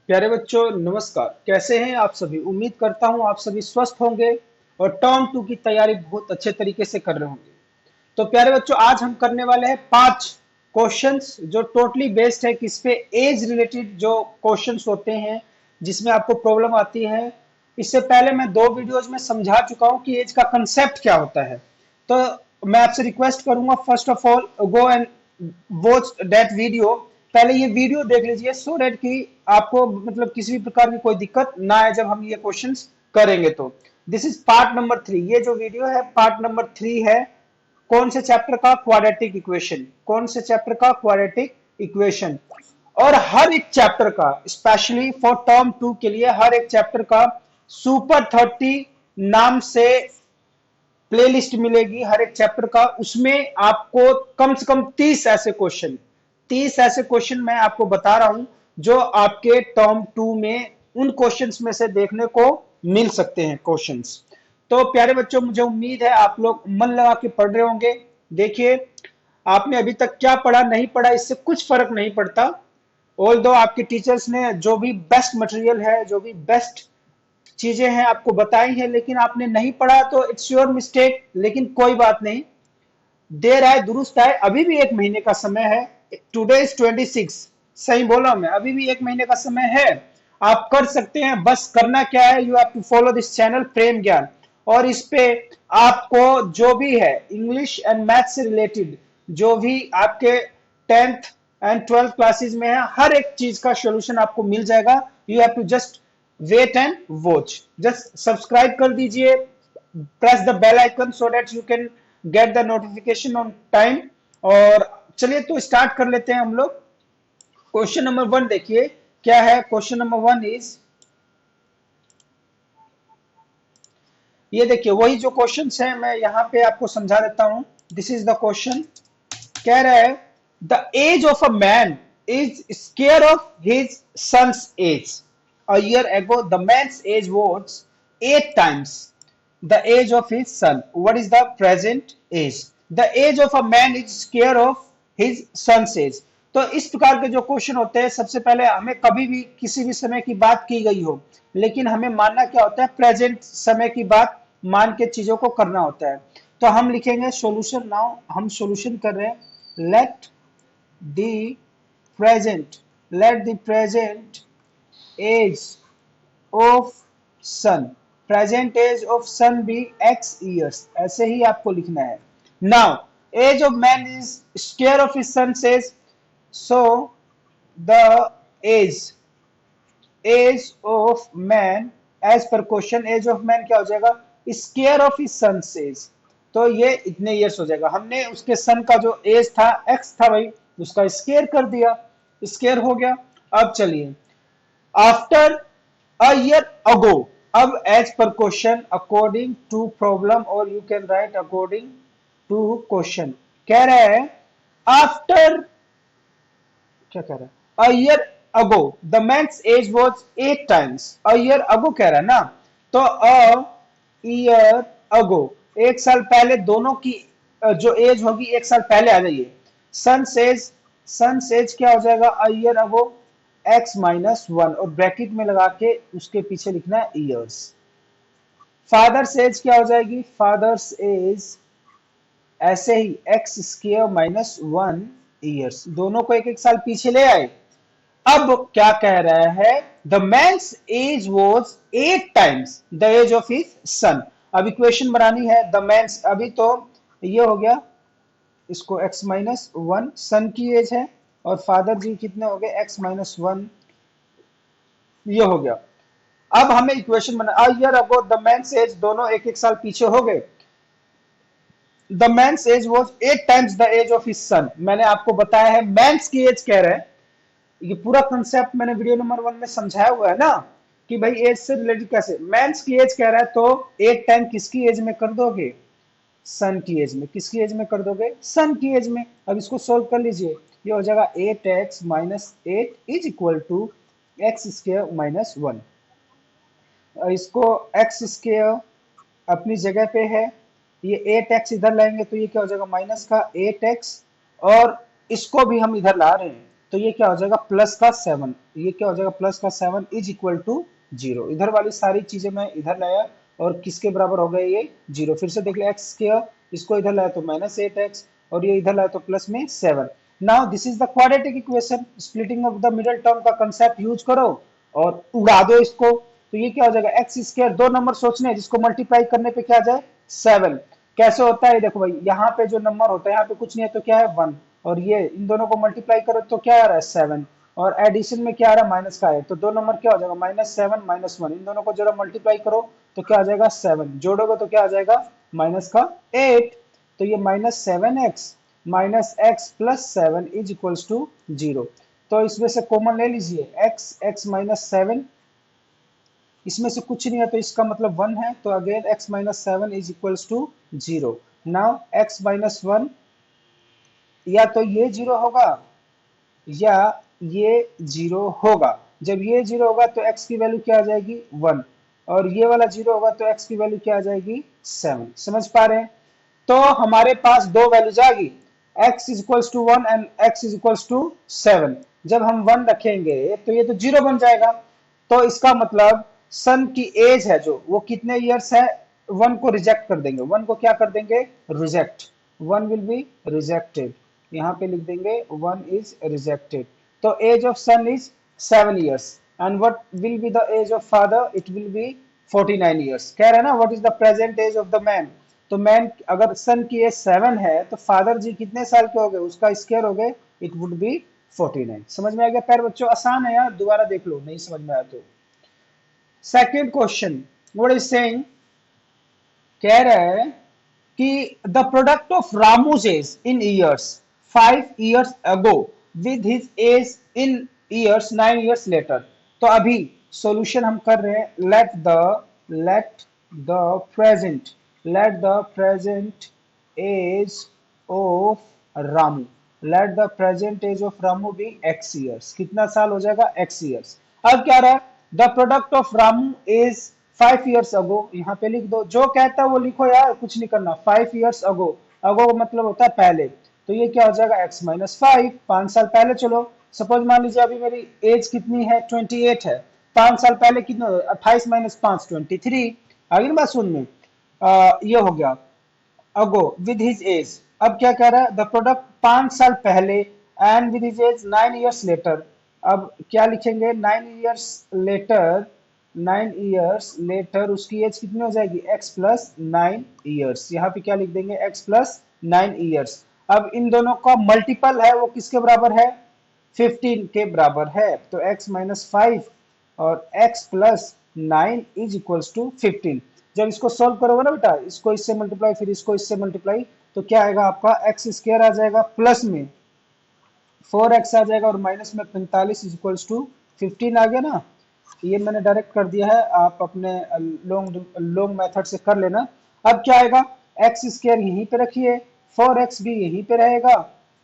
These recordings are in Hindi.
प्यारे बच्चों नमस्कार। कैसे हैं आप सभी? उम्मीद करता हूं आप सभी स्वस्थ होंगे और टर्म 2 की तैयारी बहुत अच्छे तरीके से कर रहे होंगे। तो प्यारे बच्चों आज हम करने वाले हैं 5 क्वेश्चंस जो टोटली बेस्ड है किस पे, एज रिलेटेड जो क्वेश्चंस होते हैं जिसमें आपको प्रॉब्लम आती है। इससे पहले मैं 2 वीडियोज में समझा चुका हूं कि एज का कंसेप्ट क्या होता है। तो मैं आपसे रिक्वेस्ट करूंगा first of all go and watch that video. पहले ये वीडियो देख लीजिए सो दैट कि आपको मतलब किसी भी प्रकार की कोई दिक्कत ना आए जब हम ये क्वेश्चंस करेंगे। तो दिस इज पार्ट नंबर 3। ये जो वीडियो है पार्ट नंबर 3 है। कौन से चैप्टर का? Quadratic equation. कौन से चैप्टर का? Quadratic equation. और हर एक चैप्टर का स्पेशली फॉर टर्म 2 के लिए हर एक चैप्टर का सुपर 30 नाम से प्लेलिस्ट मिलेगी हर एक चैप्टर का। उसमें आपको कम से कम 30 ऐसे क्वेश्चन मैं आपको बता रहा हूं जो आपके टर्म 2 में उन क्वेश्चंस में से देखने को मिल सकते हैं क्वेश्चंस। तो प्यारे बच्चों मुझे उम्मीद है आप लोग मन लगा के पढ़ रहे होंगे। देखिए आपने अभी तक क्या पढ़ा नहीं पढ़ा इससे कुछ फर्क नहीं पड़ता। ऑल दो आपके टीचर्स ने जो भी बेस्ट मटेरियल है, जो भी बेस्ट चीजें हैं आपको बताई हैं, लेकिन आपने नहीं पढ़ा तो इट्स योर मिस्टेक। लेकिन कोई बात नहीं, देर आए दुरुस्त आए। अभी भी एक महीने का समय है। Today is 26। सही बोला मैं? अभी भी एक महीने का समय है। आप कर सकते हैं। बस करना क्या है, you have to follow this channel Prem Gyan. और इस पे आपको जो भी है इंग्लिश एंड मैथ से रिलेटेड जो भी आपके 10th एंड 12th क्लासेस में है हर एक चीज का सोल्यूशन आपको मिल जाएगा। You have to just wait and watch. Just subscribe कर दीजिए, press the bell icon so that you can get the notification on time. और चलिए तो स्टार्ट कर लेते हैं हम लोग। क्वेश्चन नंबर 1 देखिए क्या है। क्वेश्चन नंबर 1 इज, ये देखिए वही जो क्वेश्चंस है मैं यहां पे आपको समझा देता हूं। This is the question. कह रहा है the age of a man is square of his son's age. A year ago the man's age was 8 times the age of his son. What is the present age? The age of a man is square of his son's age. तो इस प्रकार के जो क्वेश्चन होते हैं सबसे पहले हमें कभी भी किसी भी समय की बात की गई हो लेकिन हमें मानना क्या होता है, प्रेजेंट समय की बात मान के चीजों को करना होता है। तो हम लिखेंगे सॉल्यूशन। नाउ हम सॉल्यूशन कर रहे हैं। The present let the present age of son, present age of son be x years। ऐसे ही आपको लिखना है। Now age of man is square of his son's age, so the age age of man age per question age of man क्या हो जाएगा? Square of his son's age. तो ये इतने ईयर्स हो जाएगा। हमने उसके सन का जो एज था x था भाई, उसका स्क्वायर कर दिया, स्क्वायर हो गया। अब चलिए आफ्टर a year ago। अब as per question according to problem और you can write according to question। कह रहा है आफ्टर, क्या कह रहा है, a year ago the man's age was 8 times। a year ago कह रहा है ना, तो a year ago एक साल पहले दोनों की जो एज होगी एक साल पहले आ जाइए। सन सेज क्या हो जाएगा? a year ago x minus 1 और ब्रैकेट में लगा के उसके पीछे लिखना है ईयर्स। फादर्स एज क्या हो जाएगी? फादर्स एज ऐसे ही एक्स स्क्वायर माइनस 1 ईयर्स। दोनों को एक एक साल पीछे ले आए। अब क्या कह रहा है? The man's age was 8 times the age of his son. अब इक्वेशन बनानी है। द मैन्स अभी तो ये हो गया, इसको x माइनस 1 सन की एज है और फादर जी कितने हो गए? x माइनस 1, ये हो गया। अब हमें इक्वेशन बना, a year ago the man's age, दोनों एक एक साल पीछे हो गए। The man's age was 8 times the age of his son. मैंने आपको बताया है मैन्स की एज कह रहे हैं। ये पूरा कंसेप्ट मैंने वीडियो नंबर 1 में समझाया हुआ है ना कि भाई एज से रिलेटेड कैसे। मैन्स की एज कह रहा है तो 8 टाइम किसकी एज में कर दोगे? सन की एज में। किसकी एज में कर दोगे? सन की एज में। अब इसको सोल्व कर लीजिए। ये हो जाएगा 8x minus 8 is equal to x square minus 1। इसको एक्स स्क्वायर अपनी जगह पे है, ये 8x इधर लाएंगे तो ये क्या हो जाएगा? माइनस का 8x, और इसको भी हम इधर ला रहे हैं तो ये क्या हो जाएगा प्लस का 7, ये क्या हो जाएगा प्लस का 7 इज इक्वल टू 0। इधर वाली सारी चीजें मैं इधर लाया और किसके बराबर हो गए ये 0। फिर से देख ले एक्स स्क्वायर, इसको इधर लाया तो माइनस 8x और ये इधर लाया तो प्लस में 7। Now this is the quadratic equation, splitting of the middle term का कंसेप्ट यूज करो और उड़ा दो इसको। तो ये क्या हो जाएगा एक्स स्क्वायर, दो नंबर सोचने हैं जिसको मल्टीप्लाई करने पे क्या आ जाए 7। कैसे होता है देखो भाई, यहाँ पे जो नंबर होता है यहाँ पे कुछ नहीं है तो क्या है 1, और ये इन दोनों को मल्टीप्लाई करो तो क्या आ रहा है 7, और एडिशन में क्या आ रहा है माइनस का है, तो दो नंबर क्या हो जाएगा -7 -1, इन दोनों को जरा मल्टीप्लाई करो तो क्या आ जाएगा 7, जोड़ोगे तो क्या आ जाएगा माइनस का 8। तो ये -7x minus x plus 7 is equals to 0। तो इसमें से कॉमन ले लीजिए x माइनस 7, इसमें से कुछ नहीं है तो इसका मतलब 1 है, तो again x minus 7 is equals to 0। Now x minus 1, या तो ये 0 होगा या ये 0 होगा। जब ये 0 होगा तो x की वैल्यू क्या आ जाएगी 1, और ये वाला 0 होगा तो x की वैल्यू क्या आ जाएगी 7। समझ पा रहे हैं? तो हमारे पास दो वैल्यूज आ गई, x is equals to 1 and x is equals to 7। जब हम 1 रखेंगे तो ये तो 0 बन जाएगा। तो इसका मतलब सन की एज है जो वो कितने इयर्स है, 1 को रिजेक्ट कर देंगे, 1 को क्या कर देंगे रिजेक्ट, 1 विल बी रिजेक्टेड, यहाँ पे लिख देंगे 1 इज रिजेक्टेड। तो age of son is 7 years and what will be the age of father, it will be 49 years. कह रहे हैं ना what is the present age of the man, तो मैन अगर सन की एज 7 है तो फादर जी कितने साल के हो गए, उसका स्क्वायर हो गए, इट वुड बी 49। समझ में आ गया प्यारे बच्चों? आसान है यार, दोबारा देख लो नहीं समझ में आया तो। Second question what is saying, कह रहा है कि the product of Ramu's age in years 5 years ago with his age in years 9 years later. तो अभी सॉल्यूशन हम कर रहे हैं, the present let the present age of Ramu, let the present age of Ramu be x years. कितना साल हो जाएगा x इयर्स। अब क्या रहा है, the product of Ramu is 5 years अगो, यहाँ पे लिख दो, जो कहता है वो लिखो यार, कुछ नहीं करना। 5 इयर्स अगो, अगो मतलब होता है पहले, तो ये क्या हो जाएगा x माइनस 5, 5 साल पहले। चलो सपोज मान लीजिए अभी मेरी एज कितनी है 28 है, 5 साल पहले कितना 28 माइनस 5 23। आगे ना बात सुन में, ये हो गया अगो विद हिज एज। अब क्या कह रहा है, द प्रोडक्ट 5 साल पहले and with his as 9 years letter. अब क्या लिखेंगे 9 इयर्स लेटर, 9 इयर्स लेटर उसकी एज कितनी हो जाएगी x प्लस 9 इयर्स। यहाँ पे क्या लिख देंगे x प्लस 9 इयर्स। अब इन दोनों का मल्टीपल है वो किसके बराबर है 15 के बराबर है, तो x माइनस 5 और x plus 9 is equals to 15। जब इसको सॉल्व करोगे ना बेटा, इसको इससे मल्टीप्लाई फिर इसको इससे मल्टीप्लाई, तो क्या आएगा आपका एक्स स्क्वायर आ जाएगा, प्लस में 4x आ जाएगा और माइनस में 45 इज इक्वल्स टू 15 आ गया ना। ये मैंने डायरेक्ट कर दिया है, आप अपने लॉन्ग मेथड से कर लेना। अब क्या आएगा एक्स स्क्वायर यहीं पे रखिए, 4x भी यहीं पे रहेगा,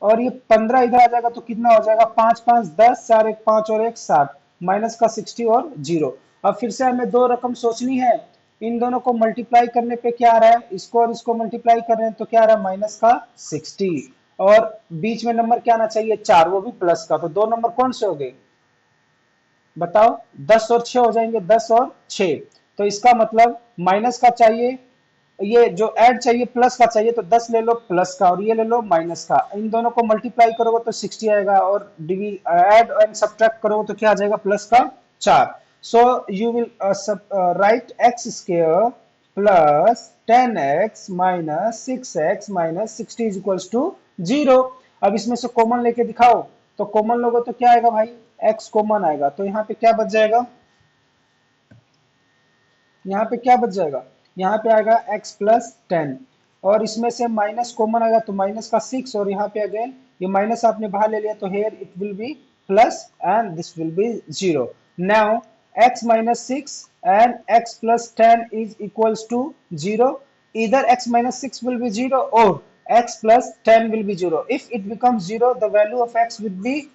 और ये 15 इधर आ जाएगा तो कितना हो जाएगा 5 5 10, 4 1 5 और 1 7, माइनस का 60 और 0। अब फिर से हमें दो रकम सोचनी है, इन दोनों को मल्टीप्लाई करने पे क्या आ रहा है, इसको और इसको मल्टीप्लाई कर रहे हैं तो क्या आ रहा है माइनस का 60, और बीच में नंबर क्या आना चाहिए 4, वो भी प्लस का। तो दो नंबर कौन से हो गए बताओ, 10 और 6 हो जाएंगे, 10 और 6। तो इसका मतलब माइनस का चाहिए, ये जो ऐड चाहिए प्लस का चाहिए, तो 10 ले लो प्लस का और ये ले लो माइनस का, इन दोनों को मल्टीप्लाई करोगे तो 60 आएगा, और ऐड एंड सब्ट्रैक्ट करोगे तो क्या आ जाएगा प्लस का 4। So you will write x square plus 10x minus 6x minus 60 is equals to 0। अब इसमें से कॉमन लेके दिखाओ, तो कॉमन लोगे तो क्या आएगा भाई x कॉमन आएगा, तो यहाँ पे क्या बच जाएगा, यहाँ पे क्या बच जाएगा, यहाँ पे आएगा x प्लस 10, और इसमें से माइनस कॉमन आएगा तो माइनस का 6, और यहाँ पे अगेन ये माइनस आपने बाहर ले लिया तो here it will be plus and this will be 0। Now x minus 6 and x plus 10 is equals to 0। either x minus 6 will be 0 or x plus 10 will be 0. If it becomes 0, the value of x will be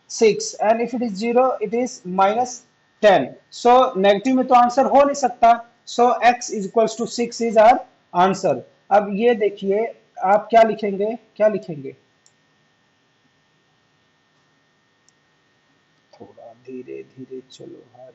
6, and if it is 0 it is minus 10. So negative में तो आंसर हो नहीं सकता, so x is equals to 6 is our answer. अब ये देखिए आप क्या लिखेंगे, क्या लिखेंगे थोड़ा धीरे धीरे चलो भाई।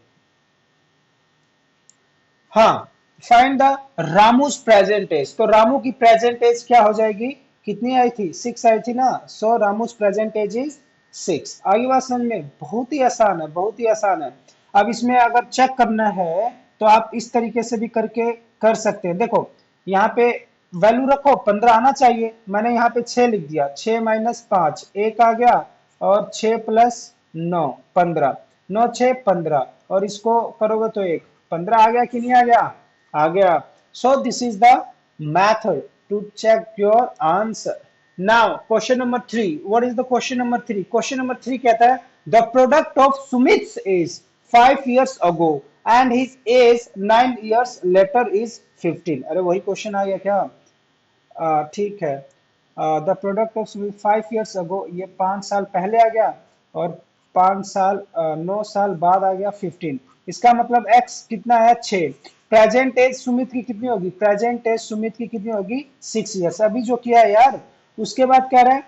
हाँ, फाइंड द रामूज प्रेजेंट एज। तो रामू की प्रेजेंट एज क्या हो जाएगी, कितनी आई थी, 6 आई थी ना। सो रामूज प्रेजेंट एज इज 6। आगे बात समझ में, बहुत ही आसान है, बहुत ही आसान है। अब इसमें अगर चेक करना है तो आप इस तरीके से भी करके कर सकते हैं। देखो यहाँ पे वैल्यू रखो, 15 आना चाहिए, मैंने यहाँ पे 6 लिख दिया, 6 माइनस 5 1 आ गया, और 6 प्लस 9 15, 9 6 15, और इसको करोगे तो 1 15 आ गया कि नहीं आ गया, आ गया। So this is the method to check your answer. Now question number 3, what is the question number 3? Question number 3 कहता है the product of Sumit is 5 years ago and his age 9 years later is 15। अरे वही क्वेश्चन आ गया क्या? ठीक है, the product of 5 years ago, ये 5 साल पहले आ गया, और 5 साल 9 साल बाद आ गया 15। इसका मतलब x कितना है, 6। प्रेजेंट एज सुमित की कितनी होगी, प्रेजेंट एज सुमित की कितनी होगी, 6 years। अभी जो किया है यार, उसके बाद कह रहा है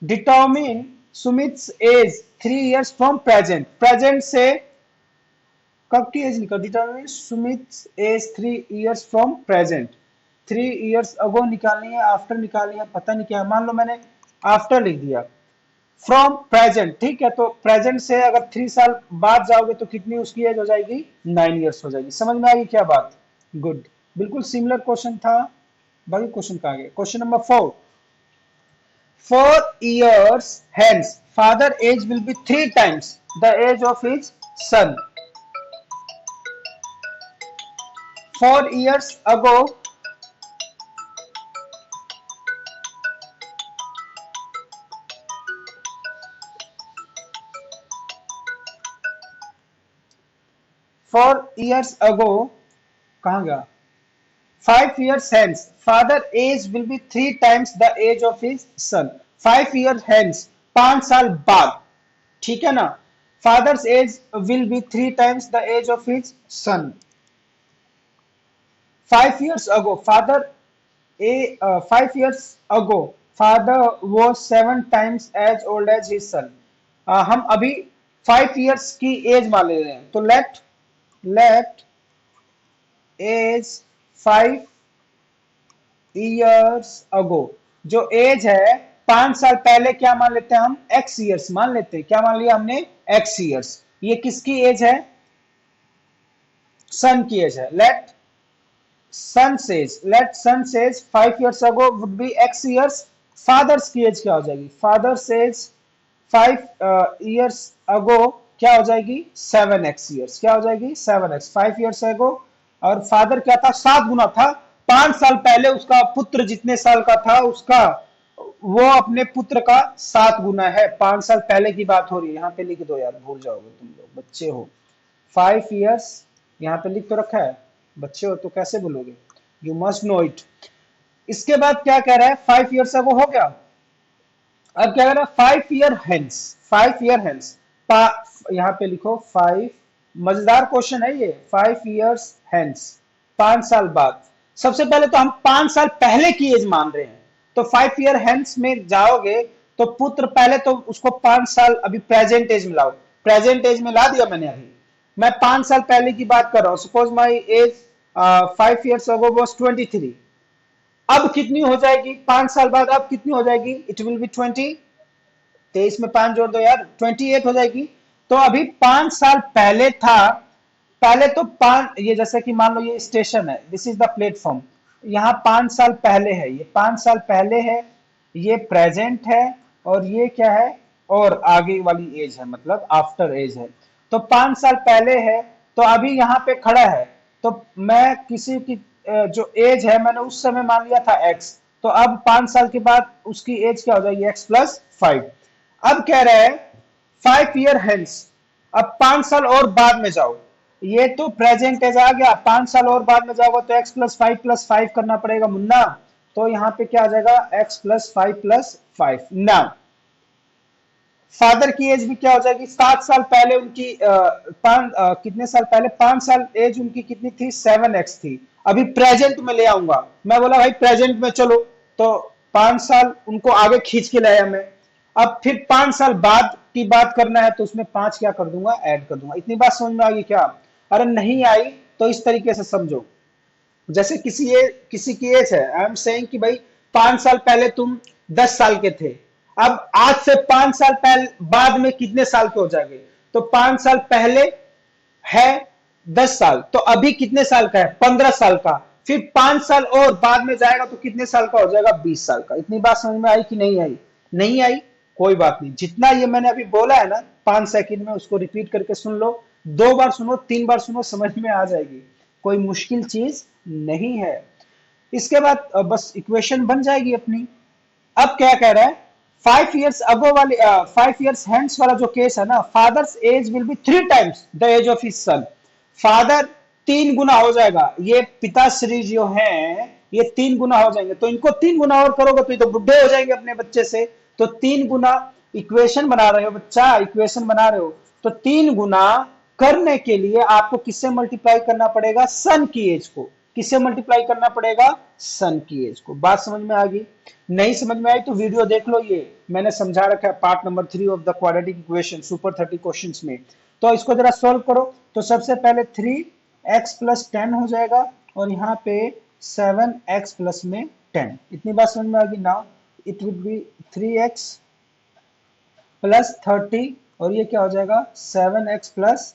determine Sumit age 3 years from present. Present से कब की एज निकाल, determine Sumit age 3 years from present. 3 years ago निकालनी है, आफ्टर निकालनी है, पता नहीं क्या, मान लो मैंने आफ्टर लिख दिया, फ्रॉम प्रेजेंट। ठीक है, तो प्रेजेंट से अगर 3 साल बाद जाओगे तो कितनी उसकी एज हो जाएगी, 9 years हो जाएगी। समझ में आ गई क्या बात? गुड, बिल्कुल सिमिलर क्वेश्चन था। बाकी क्वेश्चन कहाँ गए? Question number 4, 4 years hence father age will be 3 times the age of his son। 4 years ago, कहाँ गया, 5 years hence father age will be 3 times the age of his son। 5 years hence, 5 साल बाद, ठीक है ना, father's age will be 3 times the age of his son। 5 years ago father 5 years ago father was 7 times as old as his son। हम अभी 5 years की एज मान ले रहे हैं, तो लेट एज 5 years ago, जो एज है 5 साल पहले क्या मान लेते हैं हम, x years मान लेते हैं। क्या मान लिया हमने, x years। ये किसकी एज है, सन की एज है। Let son's age 5 years ago would be x years। Father's की एज क्या हो जाएगी, फादर सेज 5 years ago क्या हो जाएगी, 7x years। क्या हो जाएगी, 7x। 5 years ago, और फादर क्या था, 7 गुना था। 5 साल पहले उसका पुत्र जितने साल का था, उसका वो अपने पुत्र का 7 गुना है। 5 साल पहले की बात हो रही है, यहाँ पे लिख दो यार, भूल जाओगे तुम लोग, बच्चे हो। 5 years यहाँ पे लिख तो रखा है, बच्चे हो तो कैसे बोलोगे, यू मस्ट नो इट। इसके बाद क्या कह रहा है, 5 years ago हो गया। अब क्या कह रहा है, 5 year hence, 5 year hence, यहाँ पे लिखो 5, मजेदार क्वेश्चन है ये, 5 years hence, 5 साल बाद। सबसे पहले तो हम 5 साल पहले की एज मान रहे हैं, तो 5 year hence में जाओगे तो पुत्र पहले तो उसको 5 साल अभी प्रेजेंट एज में लाओ। प्रेजेंट एज में ला दिया मैंने अभी, मैं 5 साल पहले की बात कर रहा हूं। Suppose my age 5 years ago was 23। अब कितनी हो जाएगी 5 साल बाद, अब कितनी हो जाएगी, इट विल बी 20, 23 में 5 जोड़ दो यार, 28 हो जाएगी। तो अभी 5 साल पहले था, पहले तो 5, ये जैसे कि मान लो ये स्टेशन है, दिस इज द प्लेटफॉर्म, यहाँ 5 साल पहले है, ये 5 साल पहले है, ये प्रेजेंट है, और ये क्या है, और आगे वाली एज है, मतलब आफ्टर एज है। तो 5 साल पहले है, तो अभी यहाँ पे खड़ा है, तो मैं किसी की जो एज है मैंने उस समय मान लिया था x, तो अब 5 साल के बाद उसकी एज क्या हो जाएगी, x प्लस 5। अब कह रहे हैं 5 year hence, अब 5 साल और बाद में जाओ, ये तो प्रेजेंट एज आ गया, 5 साल और बाद में जाओगे तो x प्लस 5 करना पड़ेगा मुन्ना। तो यहाँ पे क्या आ जाएगा, x प्लस 5। नाउ फादर की एज भी क्या हो जाएगी, 7 साल पहले उनकी कितने साल पहले, 5 साल एज उनकी कितनी थी, 7x थी। अभी प्रेजेंट में ले आऊंगा, मैं बोला भाई प्रेजेंट में चलो, तो 5 साल उनको आगे खींच के लाया मैं। अब फिर 5 साल बाद की बात करना है तो उसमें 5 क्या कर दूंगा, ऐड कर दूंगा। इतनी बात समझ में आ गई क्या? अरे नहीं आई तो इस तरीके से समझो, जैसे किसी की एज है, आई एम सेइंग कि भाई 5 साल पहले तुम 10 साल के थे, अब आज से 5 साल पहले बाद में कितने साल के हो जाएंगे? तो 5 साल पहले है 10 साल, तो अभी कितने साल का है? 15 साल का। फिर 5 साल और बाद में जाएगा तो कितने साल का हो जाएगा? 20 साल का। इतनी बात समझ में आई कि नहीं आई? नहीं आई, कोई बात नहीं। जितना ये मैंने अभी बोला है ना 5 सेकंड में, उसको रिपीट करके सुन लो, 2 बार सुनो, 3 बार सुनो, समझ में आ जाएगी। कोई मुश्किल चीज नहीं है। इसके बाद बस इक्वेशन बन जाएगी अपनी। अब क्या कह रहा है? 5 years अगो वाली 5 years हैंड्स वाला जो केस है ना, father's age will be 3 times the age of his son. Father 3 गुना हो जाएगा, ये पिताश्री जो है ये 3 गुना हो जाएंगे। तो इनको 3 गुना और करोगे तो ये तो बुढ़े हो जाएंगे अपने बच्चे से। तो 3 गुना, इक्वेशन बना रहे हो बच्चा, इक्वेशन बना रहे हो, तो 3 गुना करने के लिए आपको किससे मल्टीप्लाई करना पड़ेगा? सन की एज को। किससे मल्टीप्लाई करना पड़ेगा? सन की एज को। बात समझ में आ गई? नहीं समझ में आई तो वीडियो देख लो, ये मैंने समझा रखा है part number 3 of the quadratic equation super 30 questions में। तो इसको जरा सॉल्व करो। तो सबसे पहले 3x+10 हो जाएगा और यहाँ पे 7x प्लस में 10। इतनी बात समझ में आ गई? Now it will B 3x+30 और ये क्या हो जाएगा? 7x+10।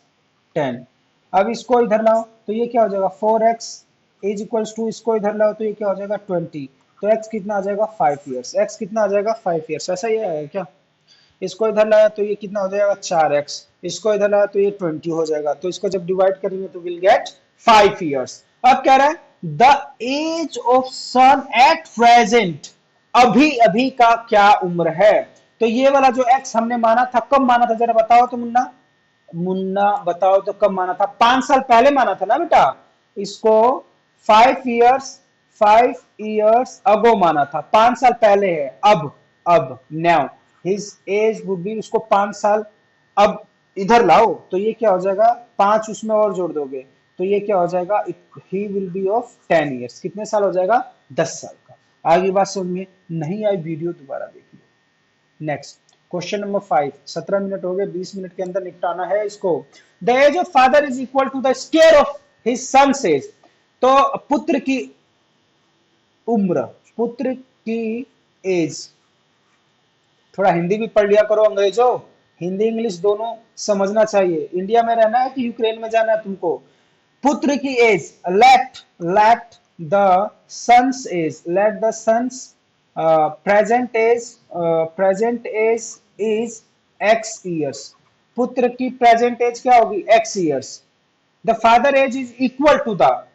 अब इसको इधर लाओ तो ये क्या हो जाएगा? 4x इज इक्वल्स टू, इसको इधर लाओ तो ये क्या हो जाएगा? 20। तो x कितना आ जाएगा? 5 ईयर्स। x कितना आ जाएगा? 5 ईयर्स। ऐसा ही है क्या? इसको इधर लाया तो ये कितना हो जाएगा? 4x। इसको इधर लाया तो ये 20 हो जाएगा। तो इसको जब डिवाइड करेंगे तो विल गेट 5 ईयर्स। अब कह रहा है the age of son at present, अभी अभी का क्या उम्र है? तो ये वाला जो x हमने माना था, कब माना था जरा बताओ तो मुन्ना, मुन्ना बताओ तो कब माना था? 5 साल पहले माना था ना बेटा। इसको 5 ईयर्स, 5 ईयर्स अगो माना था, 5 साल पहले है। अब now his age would B, उसको 5 साल अब इधर लाओ तो ये क्या हो जाएगा? 5 उसमें और जोड़ दोगे तो ये क्या हो जाएगा? He will be of 10 years. कितने साल हो जाएगा? 10 साल का। आगे बात समझ में नहीं आई? वीडियो दोबारा देख लो। Next question number 5। 17 मिनट हो गए, 20 मिनट के अंदर निपटाना है इसको। The age of father is equal to the square of his son's age. तो पुत्र की उम्र, पुत्र की एज, थोड़ा हिंदी भी पढ़ लिया करो अंग्रेजों, हिंदी इंग्लिश दोनों समझना चाहिए। इंडिया में रहना है कि यूक्रेन में जाना है तुमको? पुत्र की age, let the son's age, let the son's present age is x years. पुत्र की प्रेजेंट एज क्या होगी? x years. The father age is equal to the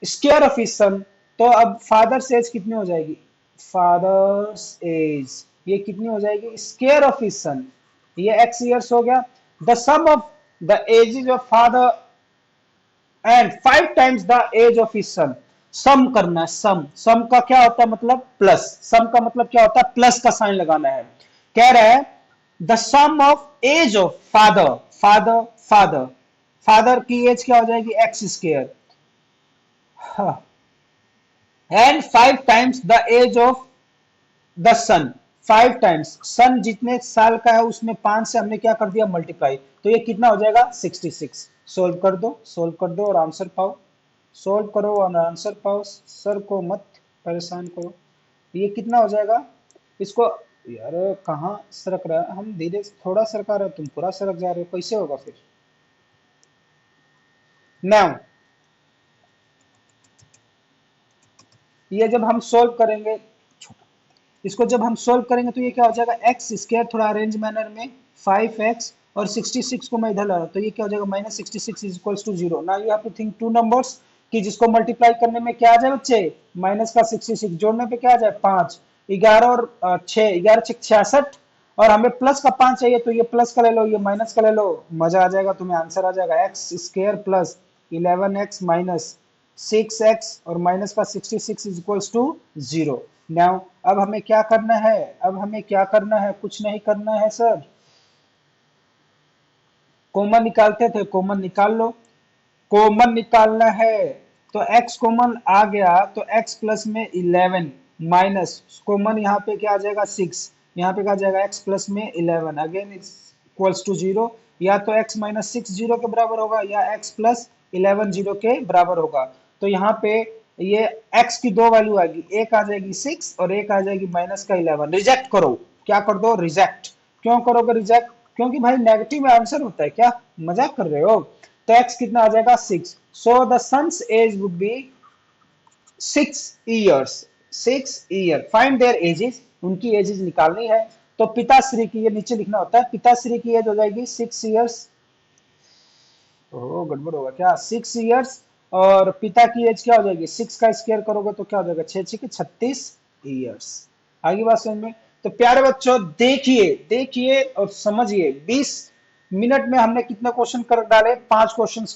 square of his son. तो अब फादर्स एज कितनी हो जाएगी? फादर्स एज ये कितनी हो जाएगी? Square of his son. ये x ईयर्स हो गया। The sum of the ages of father and 5 times the age of his son. Sum करना है, सम का क्या होता है मतलब? प्लस। सम का मतलब क्या होता है? प्लस का साइन लगाना है। कह रहा है the sum of age of father, father की एज क्या हो जाएगी? X square and 5 times the age of the son. 5 times son जितने साल का है उसमें 5 से हमने क्या कर दिया? मल्टीप्लाई। तो ये कितना हो जाएगा? 66। सोल्व कर दो, सोल्व कर दो और आंसर पाओ। सोल्व करो और आंसर पाओ, सर को मत परेशान करो। ये कितना हो जाएगा? इसको यार कहाँ सरक रहा है? हम धीरे थोड़ा सरका रहे, तुम पूरा सरक जा रहे हो, कैसे होगा फिर? नाउ ये जब हम सोल्व करेंगे, इसको जब हम सोल्व करेंगे तो ये क्या हो जाएगा? एक्स स्क्वायर, थोड़ा अरेंज मैनर में, 5x और 66 को मैं इधर ला रहा हूं तो ये क्या हो जाएगा? -66 is equals to 0। Now you have to think two numbers कि जिसको मल्टीप्लाई करने में क्या आ जाए बच्चे? माइनस का 66, जोड़ने पे क्या आ जाए? 5। 11 और 6, 11 6 66 और हमें प्लस का 5 चाहिए तो ये प्लस का ले लो, ये माइनस का ले लो, मजा आ जाएगा, तुम्हें आंसर आ जाएगा x square plus 11x minus 6x और माइनस का 66 इज इक्वल्स टू 0। नाउ अब हमें क्या करना है? अब हमें क्या करना है? कुछ नहीं करना है सर। कॉमन निकालते थे, कॉमन निकाल लो। कॉमन निकालना है तो x कॉमन आ गया तो x प्लस में 11 माइनस कॉमन यहाँ पे क्या आ जाएगा? 6। यहाँ पे कहा जाएगा x प्लस में 11 अगेन इक्वल्स टू 0, या तो x माइनस 6 जीरो के बराबर होगा या x प्लस 11 जीरो के बराबर होगा। तो यहाँ पे ये x की दो वैल्यू आएगी, एक आ जाएगी 6 और एक आ जाएगी माइनस का 11। रिजेक्ट करो, क्या कर दो, रिजेक्ट। क्यों करोगे रिजेक्ट? क्योंकि भाई नेगेटिव आंसर होता है, क्या मजाक कर रहे हो? तो x कितना आ जाएगा 6, so the son's age would be 6 years, 6 year, find their ages, उनकी एजेस निकालनी है। तो पिताश्री की, ये नीचे लिखना होता है, पिताश्री की एज हो जाएगी 6 years, ओ गड़बड़ होगा क्या, 6 years, और पिता की एज क्या हो जाएगी, 6 का स्क्वायर करोगे तो क्या हो जाएगा, 6 के 36 years। आगे बात समझ में? तो प्यारे बच्चों देखिए देखिए और समझिए, 20 मिनट में हमने कितने क्वेश्चन कर डाले, 5 क्वेश्चंस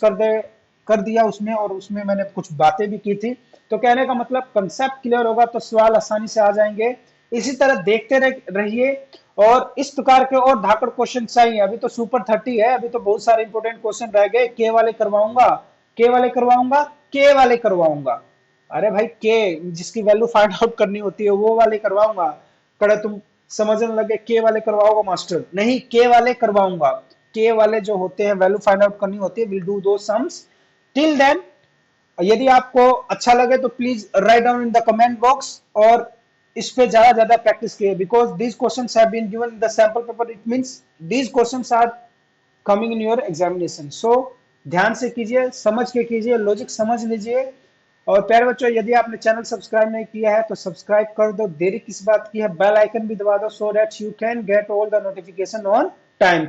कर दिया उसमें, और उसमें मैंने कुछ बातें भी की थी। तो कहने का मतलब कंसेप्ट क्लियर होगा तो सवाल आसानी से आ जाएंगे। इसी तरह देखते रहिए, और इस प्रकार के और धाकड़ क्वेश्चन चाहिए। अभी तो सुपर 30 है, अभी तो बहुत सारे इंपोर्टेंट क्वेश्चन रह गए। के वाले करवाऊंगा, के वाले करवाऊंगा, के वाले करवाऊंगा। अरे भाई के जिसकी वैल्यू फाइंड आउट करनी होती है वो वाले करवाऊंगा। कड़े तुम समझने लगे के वाले करवाओगे मास्टर, नहीं के वाले करवाऊंगा। के वाले जो होते हैं वैल्यू फाइंड आउट करनी होती है, विल डू दो सम्स। टिल देन यदि आपको अच्छा लगे तो please write down in the comment box, और इस पे ज्यादा प्रैक्टिस कीजिए, because these questions have been given in the sample paper, it means these questions are coming in your examination. So ध्यान से कीजिए, समझ के कीजिए, लॉजिक समझ लीजिए। और प्यारे बच्चों यदि आपने चैनल सब्सक्राइब नहीं किया है तो सब्सक्राइब कर दो, देरी किस बात की है, बेल आइकन भी दबा दो, सो that you can get all the notification on time.